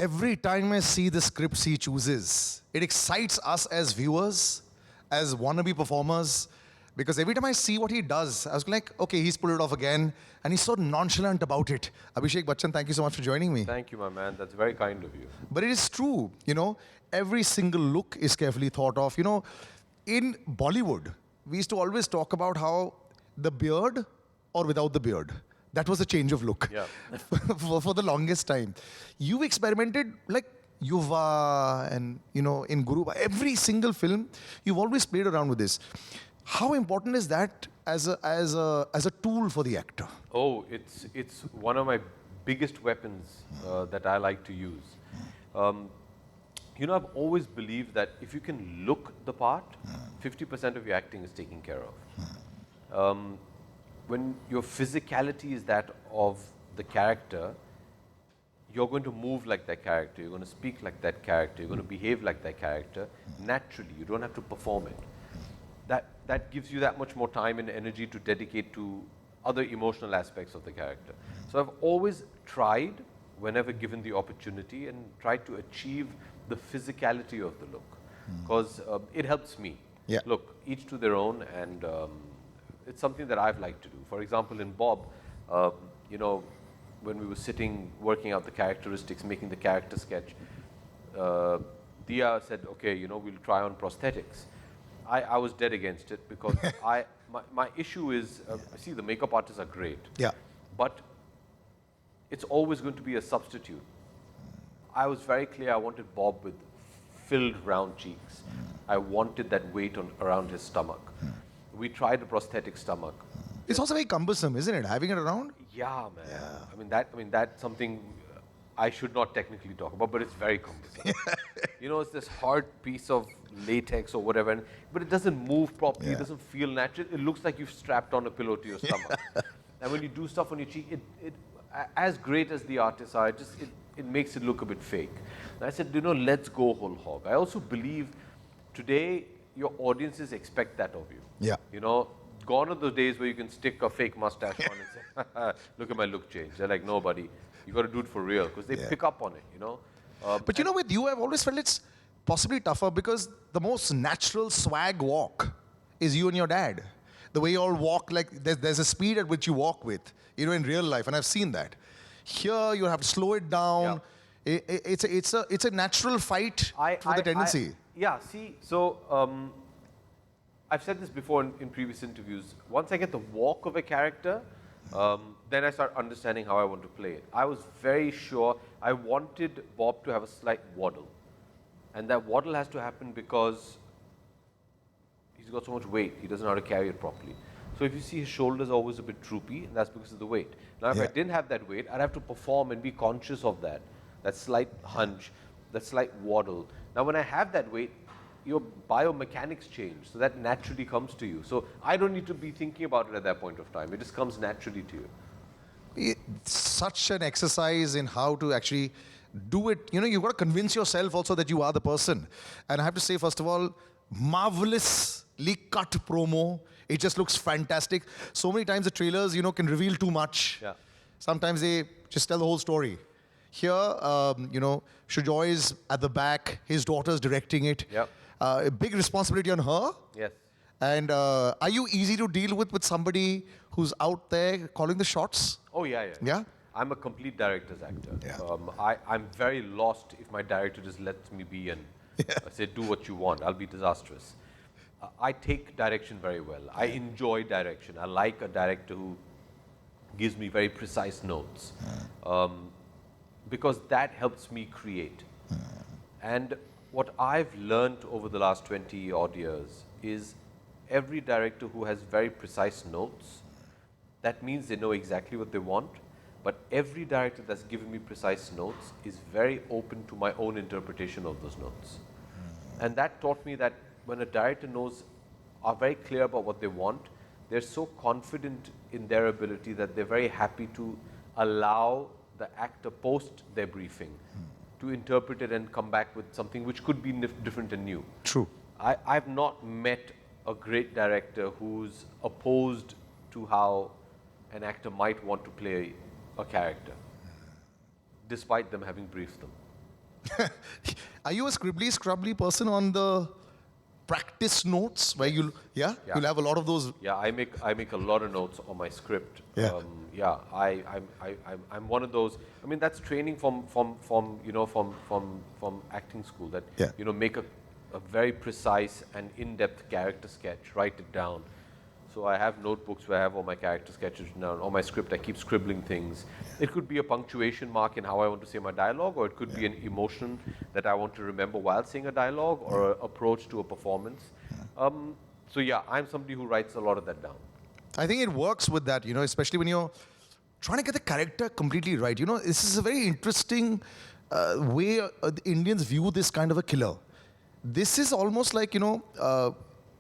Every time I see the scripts he chooses, it excites us as viewers, as wannabe performers, because every time I see what he does, I was like, okay, he's pulled it off again, and he's so nonchalant about it. Abhishek Bachchan, thank you so much for joining me. Thank you, my man. That's very kind of you. But it is true, every single look is carefully thought of. In Bollywood, we used to always talk about how the beard or without the beard. That was a change of look Yeah. for the longest time. You experimented like Yuva and, in Guru, every single film, you've always played around with this. How important is that as a tool for the actor? Oh, it's one of my biggest weapons that I like to use. I've always believed that if you can look the part, 50% of your acting is taken care of. When your physicality is that of the character, you're going to move like that character, you're going to speak like that character, you're going to behave like that character naturally. You don't have to perform it. That gives you that much more time and energy to dedicate to other emotional aspects of the character. So I've always tried, whenever given the opportunity, and tried to achieve the physicality of the look, because it helps me. Yeah. Look, each to their own, and it's something that I've liked to do. For example, in Bob, when we were sitting, working out the characteristics, making the character sketch, Dia said, okay, we'll try on prosthetics. I was dead against it because my issue is, see, the makeup artists are great. Yeah. But it's always going to be a substitute. I was very clear I wanted Bob with filled round cheeks. I wanted that weight around his stomach. We tried a prosthetic stomach. It's also very cumbersome, isn't it? Having it around? Yeah, man. Yeah. I mean that's something I should not technically talk about, but it's very cumbersome. It's this hard piece of latex or whatever, but it doesn't move properly. Yeah. It doesn't feel natural. It looks like you've strapped on a pillow to your stomach. And when you do stuff on your cheek, it as great as the artists are, it makes it look a bit fake. And I said, let's go whole hog. I also believe today your audiences expect that of you. Yeah. Gone are the days where you can stick a fake mustache on and say, look at my look change. They're like, no, buddy, you got to do it for real, because they pick up on it, But with you, I've always felt it's possibly tougher because the most natural swag walk is you and your dad. The way you all walk, like there's a speed at which you walk with, in real life, and I've seen that. Here, you have to slow it down. Yeah. It's a natural fight for the tendency. So I've said this before in previous interviews. Once I get the walk of a character, then I start understanding how I want to play it. I was very sure I wanted Bob to have a slight waddle. And that waddle has to happen because he's got so much weight, he doesn't know how to carry it properly. So if you see his shoulders are always a bit droopy, and that's because of the weight. Now if I didn't have that weight, I'd have to perform and be conscious of that slight hunch, that slight waddle. Now when I have that weight, your biomechanics change, so that naturally comes to you. So I don't need to be thinking about it at that point of time. It just comes naturally to you. It's such an exercise in how to actually do it. You've got to convince yourself also that you are the person. And I have to say, first of all, marvelously cut promo. It just looks fantastic. So many times the trailers, can reveal too much. Yeah. Sometimes they just tell the whole story. Here, Shujoy is at the back. His daughter's directing it. Yep. A big responsibility on her. Yes. And are you easy to deal with somebody who's out there calling the shots? Oh, yeah. Yeah? I'm a complete director's actor. Yeah. I'm very lost if my director just lets me be and say, do what you want. I'll be disastrous. I take direction very well. I enjoy direction. I like a director who gives me very precise notes. Because that helps me create. And what I've learned over the last 20 odd years is every director who has very precise notes, that means they know exactly what they want. But every director that's given me precise notes is very open to my own interpretation of those notes. And that taught me that when a director are very clear about what they want, they're so confident in their ability that they're very happy to allow the actor post their briefing to interpret it and come back with something which could be different and new. True. I've not met a great director who's opposed to how an actor might want to play a character, despite them having briefed them. Are you a scrubbly person on the practice notes where Yeah. you'll have a lot of those? Yeah, I make a lot of notes on my script. Yeah. Yeah, I'm one of those. I mean, that's training from you know from acting school. That Yeah. you know make a very precise and in-depth character sketch. Write it down. So I have notebooks where I have all my character sketches down. On my script, I keep scribbling things. It could be a punctuation mark in how I want to say my dialogue, or it could be an emotion that I want to remember while saying a dialogue, or an approach to a performance. So yeah, I'm somebody who writes a lot of that down. I think it works with that, especially when you're trying to get the character completely right. This is a very interesting way the Indians view this kind of a killer. This is almost like,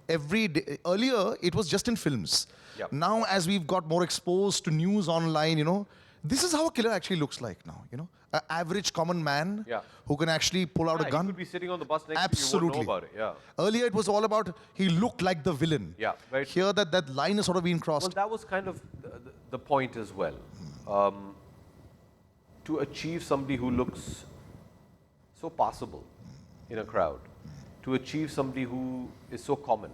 every day. Earlier, it was just in films. Yep. Now, as we've got more exposed to news online, this is how a killer actually looks like now, An average common man Yeah. who can actually pull out Yeah, a gun. he could be sitting on the bus next Absolutely. to you, you won't know about it. Yeah. Earlier, it was all about he looked like the villain. Yeah, very true. Here, that line is sort of being crossed. Well, that was kind of the point as well. To achieve somebody who looks so passable in a crowd, to achieve somebody who is so common,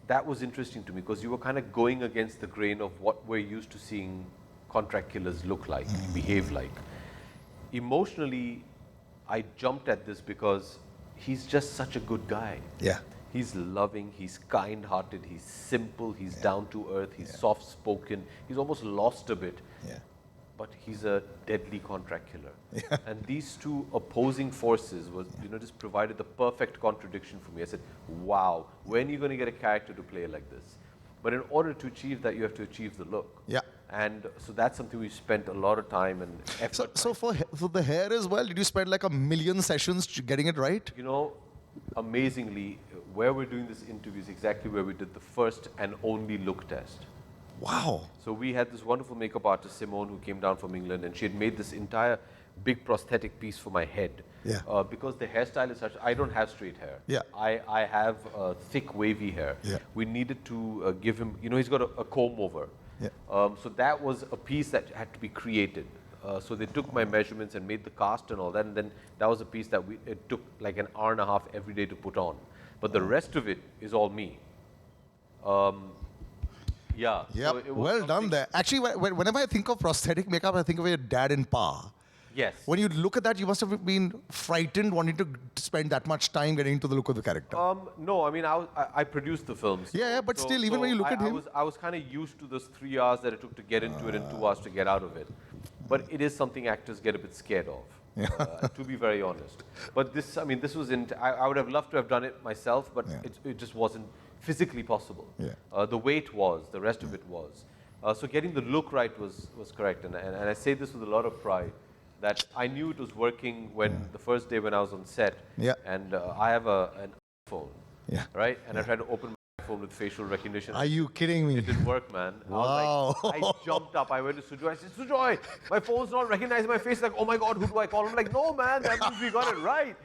that was interesting to me because you were kind of going against the grain of what we're used to seeing contract killers look like, behave like. Emotionally, I jumped at this because he's just such a good guy. Yeah. He's loving, he's kind-hearted, he's simple, he's down to earth, he's soft-spoken, he's almost lost a bit. Yeah. But he's a deadly contract killer. And these two opposing forces was, just provided the perfect contradiction for me. I said, wow, when are you going to get a character to play like this? But in order to achieve that, you have to achieve the look. Yeah. And so that's something we spent a lot of time and effort. So for the hair as well, did you spend like 1 million sessions getting it right? Amazingly, where we're doing this interview is exactly where we did the first and only look test. Wow. So we had this wonderful makeup artist, Simone, who came down from England, and she had made this entire big prosthetic piece for my head. Yeah. Because the hairstyle is such, I don't have straight hair. Yeah. I have thick, wavy hair. Yeah. We needed to give him, he's got a comb over. Yeah. So that was a piece that had to be created. So they took my measurements and made the cast and all that, and then that was a piece that it took like an hour and a half every day to put on. But the rest of it is all me. Yeah. Yeah. So it was Well done something- there. Actually, whenever I think of prosthetic makeup, I think of your dad in Pa. Yes. When you look at that, you must have been frightened wanting to spend that much time getting into the look of the character. No, I mean, I produced the films. Yeah, but still, even when you look at him- I was kind of used to those 3 hours that it took to get into it and 2 hours to get out of it. But it is something actors get a bit scared of, to be very honest. But this was I would have loved to have done it myself, but it just wasn't physically possible. Yeah. The weight was, the rest of it was. So getting the look right was correct. And I say this with a lot of pride, that I knew it was working when the first day when I was on set. Yeah. And I have an iPhone. Yeah. Right? And I tried to open my phone with facial recognition. Are you kidding me? It didn't work, man. Wow. I was like, I jumped up. I went to Sujoy. I said, Sujoy, my phone's not recognizing my face. Like, oh my God, who do I call? I'm like, no, man, that means we got it right.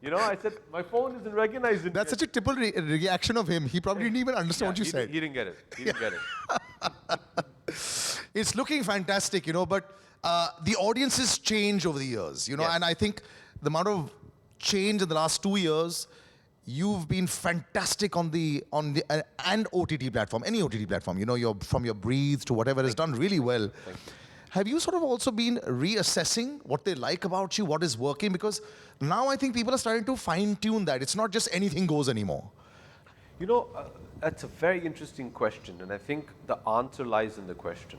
I said, my phone isn't recognizing That's it. such a typical reaction of him. He probably didn't even understand what you said. He didn't get it. He didn't get it. It's looking fantastic, but the audiences change over the years, Yes. and I think the amount of change in the last 2 years, you've been fantastic on the and OTT platform, any OTT platform, from your Breathe to whatever is done really well. Thank you. Have you sort of also been reassessing what they like about you, what is working? Because now I think people are starting to fine-tune that. It's not just anything goes anymore. That's a very interesting question, and I think the answer lies in the question.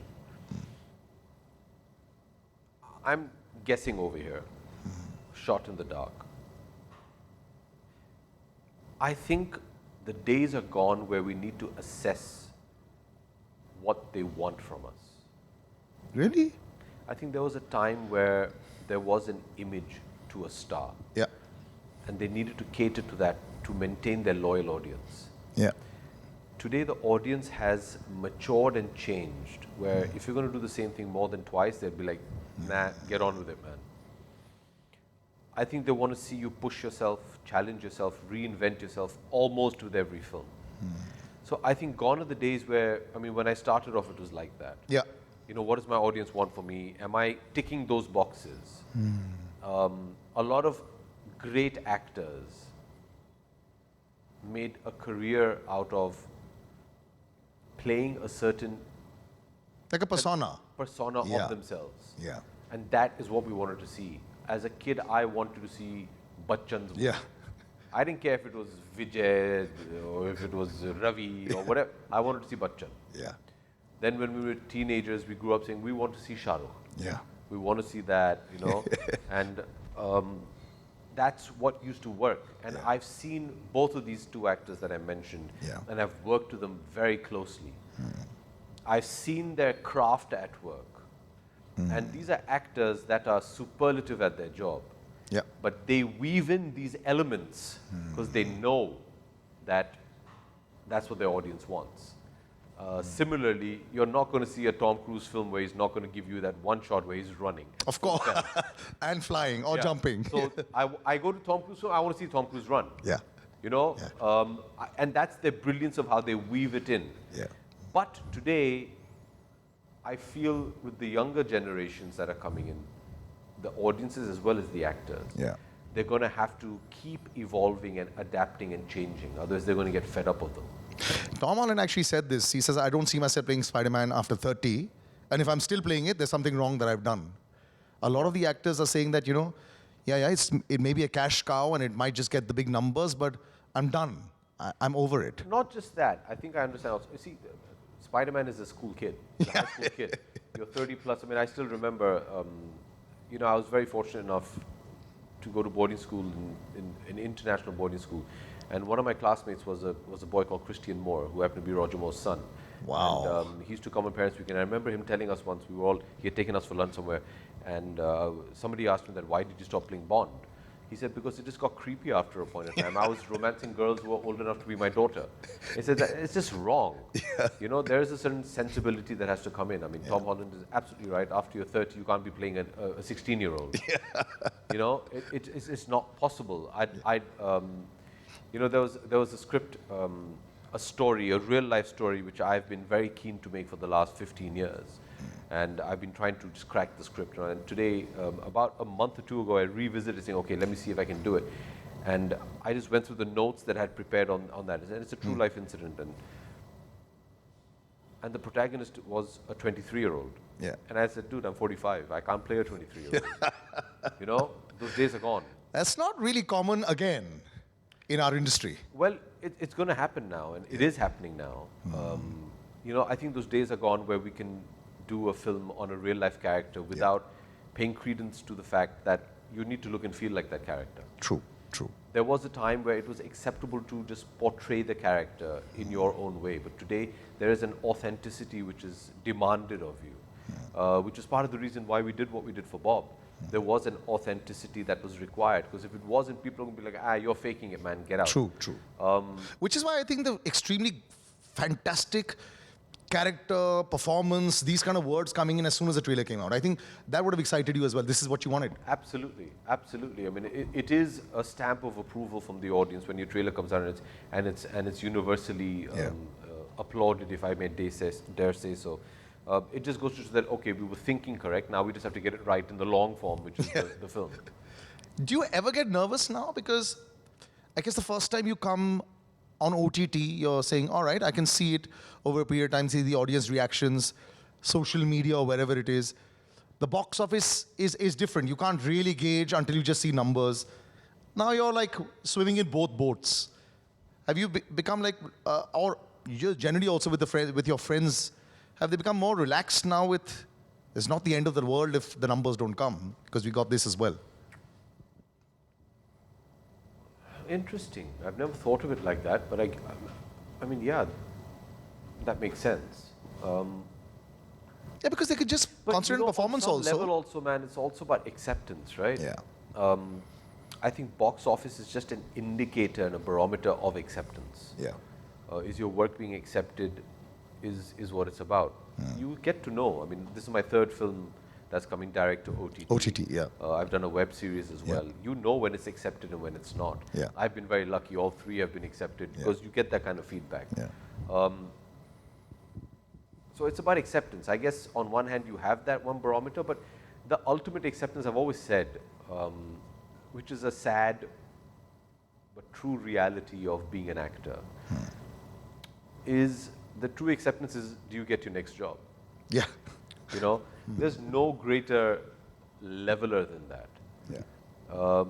I'm guessing over here, shot in the dark. I think the days are gone where we need to assess what they want from us. Really? I think there was a time where there was an image to a star, Yeah. and they needed to cater to that to maintain their loyal audience. Yeah. Today, the audience has matured and changed, where if you're going to do the same thing more than twice, they'll be like, nah, get on with it, man. I think they want to see you push yourself, challenge yourself, reinvent yourself almost with every film. So I think gone are the days where, when I started off, it was like that. Yeah. What does my audience want from me? Am I ticking those boxes? a lot of great actors made a career out of playing a certain Like a persona. persona Yeah. of themselves. Yeah. And that is what we wanted to see. As a kid, I wanted to see Bachchan's movie. Yeah. I didn't care if it was Vijay or if it was Ravi or whatever. I wanted to see Bachchan. Yeah. Then when we were teenagers, we grew up saying, we want to see Shah Rukh. Yeah. We want to see that, you know. And that's what used to work. And Yeah. I've seen both of these two actors that I mentioned, Yeah. and I've worked with them very closely. I've seen their craft at work. And these are actors that are superlative at their job. Yeah. But they weave in these elements because they know that that's what their audience wants. Similarly, you're not going to see a Tom Cruise film where he's not going to give you that one shot where he's running. Of course. And flying or Yeah. jumping. So I go to Tom Cruise film, I want to see Tom Cruise run. Yeah. You know? Yeah. And that's the brilliance of how they weave it in. Yeah. But today, I feel with the younger generations that are coming in, the audiences as well as the actors, Yeah. they're going to have to keep evolving and adapting and changing. Otherwise, they're going to get fed up of them. Tom Holland actually said this. He says, I don't see myself playing Spider-Man after 30. And if I'm still playing it, there's something wrong that I've done. A lot of the actors are saying that, you know, it may be a cash cow and it might just get the big numbers, but I'm done. I'm over it. Not just that. I think I understand also. You see, Spider-Man is a school kid. He's a high school kid. You're 30 plus. I mean, I still remember, you know, I was very fortunate enough to go to boarding school, in international boarding school. And one of my classmates was a boy called Christian Moore, who happened to be Roger Moore's son. Wow. And he used to come on Parents' Week, and I remember him telling us once, he had taken us for lunch somewhere, and somebody asked him that, why did you stop playing Bond? He said, because it just got creepy after a point in time. I was romancing girls who were old enough to be my daughter. He said, that it's just wrong. Yeah. You know, there is a certain sensibility that has to come in. I mean, Tom Holland is absolutely right. After you're 30, you can't be playing a 16-year-old. Yeah. You know, it's not possible. You know, there was a script, a story, a real life story, which I've been very keen to make for the last 15 years. And I've been trying to just crack the script. And today, about a month or two ago, I revisited saying, okay, let me see if I can do it. And I just went through the notes that I had prepared on that. And it's a true life incident. And the protagonist was a 23-year-old. Yeah. And I said, dude, I'm 45. I can't play a 23-year-old. You know, those days are gone. That's not really common again in our industry. Well, it's going to happen now, and it is happening now. You know, I think those days are gone where we can do a film on a real-life character without paying credence to the fact that you need to look and feel like that character. True, true. There was a time where it was acceptable to just portray the character in your own way, but today there is an authenticity which is demanded of you, which is part of the reason why we did what we did for Bob. There was an authenticity that was required, because if it wasn't, people would be like, you're faking it, man, get out. True, true. Which is why I think the extremely fantastic character, performance, these kind of words coming in as soon as the trailer came out. I think that would have excited you as well. This is what you wanted. Absolutely, absolutely. I mean, it is a stamp of approval from the audience when your trailer comes out and it's universally applauded, if I may dare say so. It just goes to show that, okay, we were thinking correct, now we just have to get it right in the long form, which is the film. Do you ever get nervous now? Because I guess the first time you come on OTT, you're saying, all right, I can see it over a period of time, see the audience reactions, social media or wherever it is. The box office is different. You can't really gauge until you just see numbers. Now you're like swimming in both boats. Have you become like, or you're generally also with your friends, have they become more relaxed now with, it's not the end of the world if the numbers don't come, because we got this as well? Interesting. I've never thought of it like that, but I mean, yeah, that makes sense. Yeah, because they could just concentrate on performance on some also. level also, man, it's also about acceptance, right? Yeah. I think box office is just an indicator and a barometer of acceptance. Yeah. Is your work being accepted is what it's about. You get to know. I mean, this is my third film that's coming direct to OTT. OTT, yeah. I've done a web series as well. You know when it's accepted and when it's not. Yeah. I've been very lucky. All three have been accepted because you get that kind of feedback. Yeah. So it's about acceptance. I guess on one hand you have that one barometer, but the ultimate acceptance, I've always said, which is a sad but true reality of being an actor, is the true acceptance is, do you get your next job? Yeah. You know, there's no greater leveler than that. Yeah.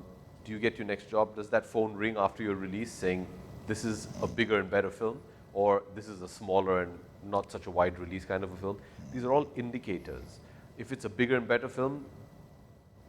Do you get your next job? Does that phone ring after your release saying this is a bigger and better film, or this is a smaller and not such a wide release kind of a film? These are all indicators. If it's a bigger and better film,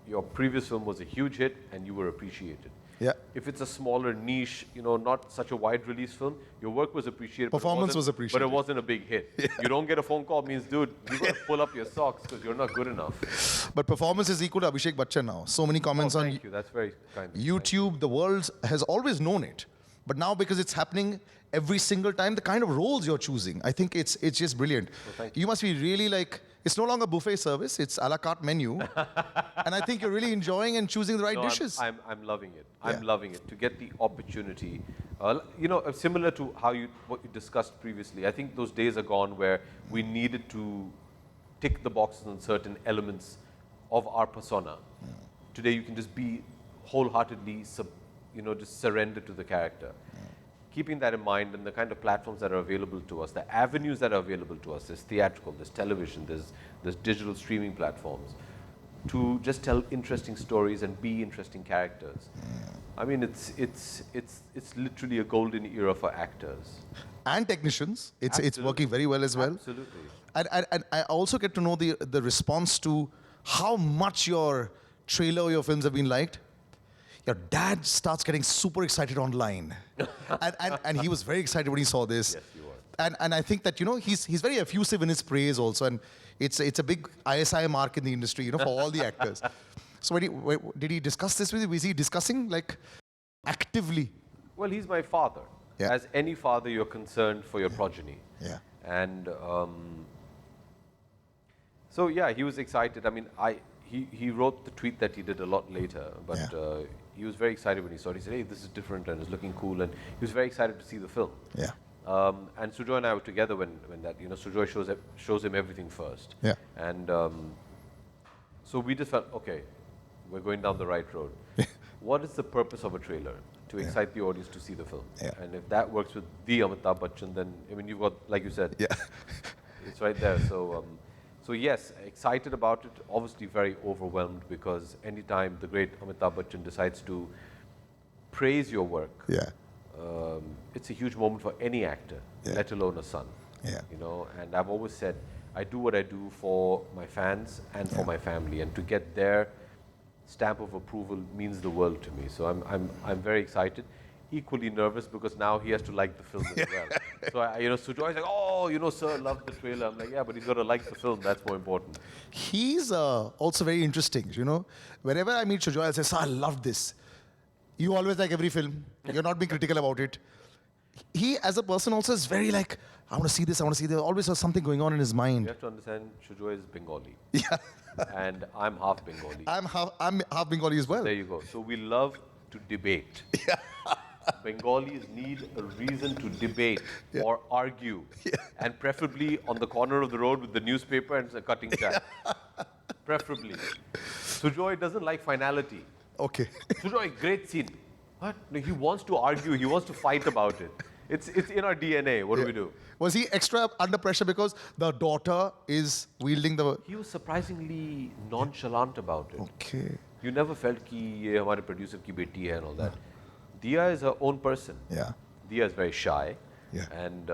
your previous film was a huge hit and you were appreciated. Yeah. If it's a smaller niche, you know, not such a wide release film, your work was appreciated. Performance was But appreciated. it wasn't a big hit. Yeah. You don't get a phone call means, dude, you got to pull up your socks because you're not good enough. But performance is equal to Abhishek Bachchan now. So many comments on Thank you. That's very kind of you. YouTube. The world has always known it. But now because it's happening every single time, the kind of roles you're choosing, I think it's just brilliant. Well, you must be really like, it's no longer buffet service, it's a la carte menu. And I think you're really enjoying and choosing the right dishes. I'm loving it. I'm Yeah. loving it to get the opportunity. You know, similar to what you discussed previously. I think those days are gone where we needed to tick the boxes on certain elements of our persona. Today, you can just be wholeheartedly, just surrender to the character. Keeping that in mind and the kind of platforms that are available to us, the avenues that are available to us, there's theatrical, there's television, there's digital streaming platforms, to just tell interesting stories and be interesting characters. I mean, it's literally a golden era for actors. And technicians. It's Absolutely. working very well as well. Absolutely. And I also get to know the response to how much your trailer or your films have been liked. Your dad starts getting super excited online. and he was very excited when he saw this. Yes, he was. And I think that, he's very effusive in his praise also. And it's a big ISI mark in the industry, for all the actors. So did he discuss this with you? Was he discussing like actively? Well, he's my father. Yeah. As any father, you're concerned for your progeny. Yeah. And so, yeah, he was excited. I mean, he wrote the tweet that he did a lot later, but he was very excited when he saw it. He said, hey, this is different and it's looking cool. And he was very excited to see the film. Yeah. And Sujoy and I were together when that, Sujoy shows him everything first. Yeah. And so we just felt, okay, we're going down the right road. What is the purpose of a trailer? To excite the audience to see the film. Yeah. And if that works with the Amitabh Bachchan, then, I mean, you've got, like you said, it's right there. So yes, excited about it, obviously very overwhelmed because anytime the great Amitabh Bachchan decides to praise your work, it's a huge moment for any actor, let alone a son. Yeah. And I've always said, I do what I do for my fans and for my family, and to get their stamp of approval means the world to me. So I'm very excited. Equally nervous because now he has to like the film as well. So Sujoy's like, oh, sir, loved the trailer. I'm like, yeah, but he's got to like the film. That's more important. He's also very interesting, Whenever I meet Sujoy, I'll say, sir, I love this. You always like every film. You're not being critical about it. He, as a person, also is very like, I want to see this, I want to see this. Always has something going on in his You mind. have to understand, Sujoy is Bengali. Yeah. And I'm half Bengali. I'm half Bengali as well. There you go. So we love to debate. Bengalis need a reason to debate or argue, and preferably on the corner of the road with the newspaper and a cutting chai. Preferably. Sujoy doesn't like finality. Okay. Sujoy, great scene. What? No, he wants to argue. He wants to fight about it. It's in our DNA. What do we do? Was he extra under pressure because the daughter is wielding the... He was surprisingly nonchalant about it. Okay. You never felt कि ये हमारे producer की बेटी है and all that. Diya is her own person. Yeah. Diya is very shy. Yeah. And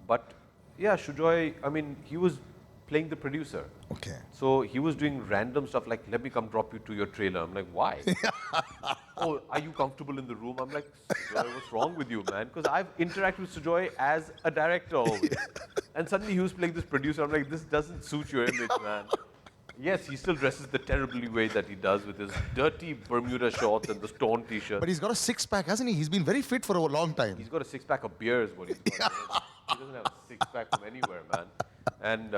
but yeah, Sujoy, I mean, he was playing the producer. Okay. So he was doing random stuff like, let me come drop you to your trailer. I'm like, why? Oh, are you comfortable in the room? I'm like, Sujoy, what's wrong with you, man? Because I've interacted with Sujoy as a director always. And suddenly he was playing this producer. I'm like, this doesn't suit your image, man. Yes, he still dresses the terribly way that he does with his dirty Bermuda shorts and the torn t-shirt. But he's got a six-pack, hasn't he? He's been very fit for a long time. He's got a six-pack of beer is what he's got. He doesn't have a six-pack from anywhere, man. And,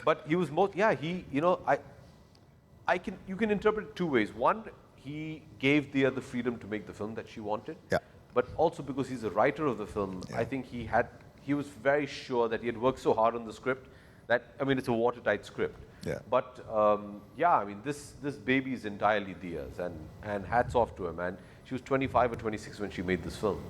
but he was you can interpret it two ways. One, he gave Diya the freedom to make the film that she wanted. Yeah. But also because he's a writer of the film, I think he was very sure that he had worked so hard on the script that, I mean, it's a watertight script. Yeah. But yeah, I mean, this baby is entirely Dia's, and hats off to her, man. She was 25 or 26 when she made this film.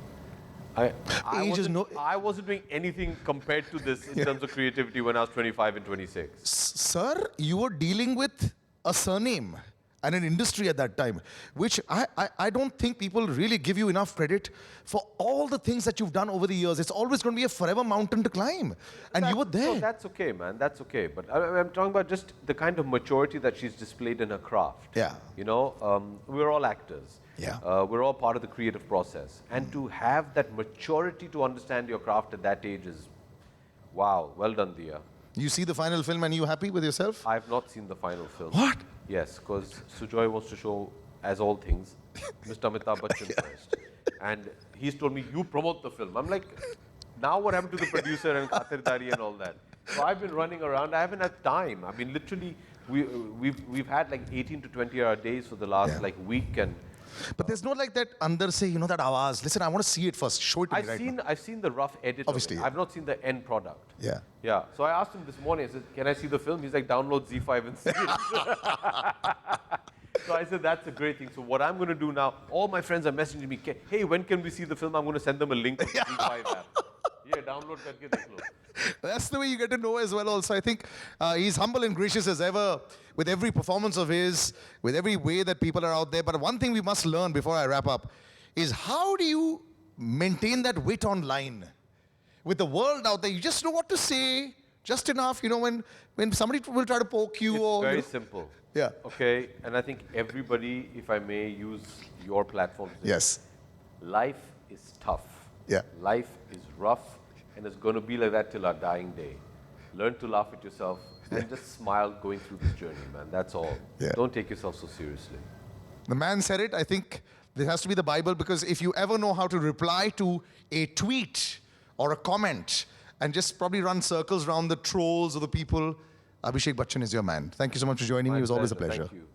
Age is I wasn't doing anything compared to this in terms of creativity when I was 25 and 26. Sir, you were dealing with a surname and an industry at that time, which I don't think people really give you enough credit for all the things that you've done over the years. It's always going to be a forever mountain to climb. And you were there. No, that's okay, man. That's okay. But I'm talking about just the kind of maturity that she's displayed in her craft. Yeah. You know, we're all actors. Yeah. We're all part of the creative process. And to have that maturity to understand your craft at that age is, wow, well done, Dia. You see the final film and you happy with yourself? I've not seen the final film. What? Yes, because Sujoy wants to show, as all things, Mr. Amitabh Bachchan first. And he's told me, you promote the film. I'm like, now what happened to the producer and Khatirdari and all that? So I've been running around. I haven't had time. I mean, literally, we've had like 18 to 20-hour days for the last like week. And But there's no like that under say, you know, that awaz. Listen, I want to see it first. Show it to me right now. I've seen the rough edit. Obviously, Of it. yeah. I've not seen the end product. Yeah. Yeah. So I asked him this morning. I said, "Can I see the film?" He's like, "Download Z5 and see it." So I said, "That's a great thing." So what I'm going to do now? All my friends are messaging me. "Hey, when can we see the film?" I'm going to send them a link to the Z5 app. Yeah, download karke dekh lo. That's the way you get to know as well also. I think he's humble and gracious as ever with every performance of his, with every way that people are out there. But one thing we must learn before I wrap up is how do you maintain that wit online? With the world out there, you just know what to say, just enough, you know, when somebody will try to poke you It's or... very you know. simple. Yeah. Okay, and I think everybody, if I may use your platform, Yes. life is tough. Yeah. Life is rough, and it's going to be like that till our dying day. Learn to laugh at yourself and just smile going through this journey, man. That's all. Yeah. Don't take yourself so seriously. The man said it. I think this has to be the Bible, because if you ever know how to reply to a tweet or a comment and just probably run circles around the trolls or the people, Abhishek Bachchan is your man. Thank you so much for joining me. It was always a pleasure. Thank you.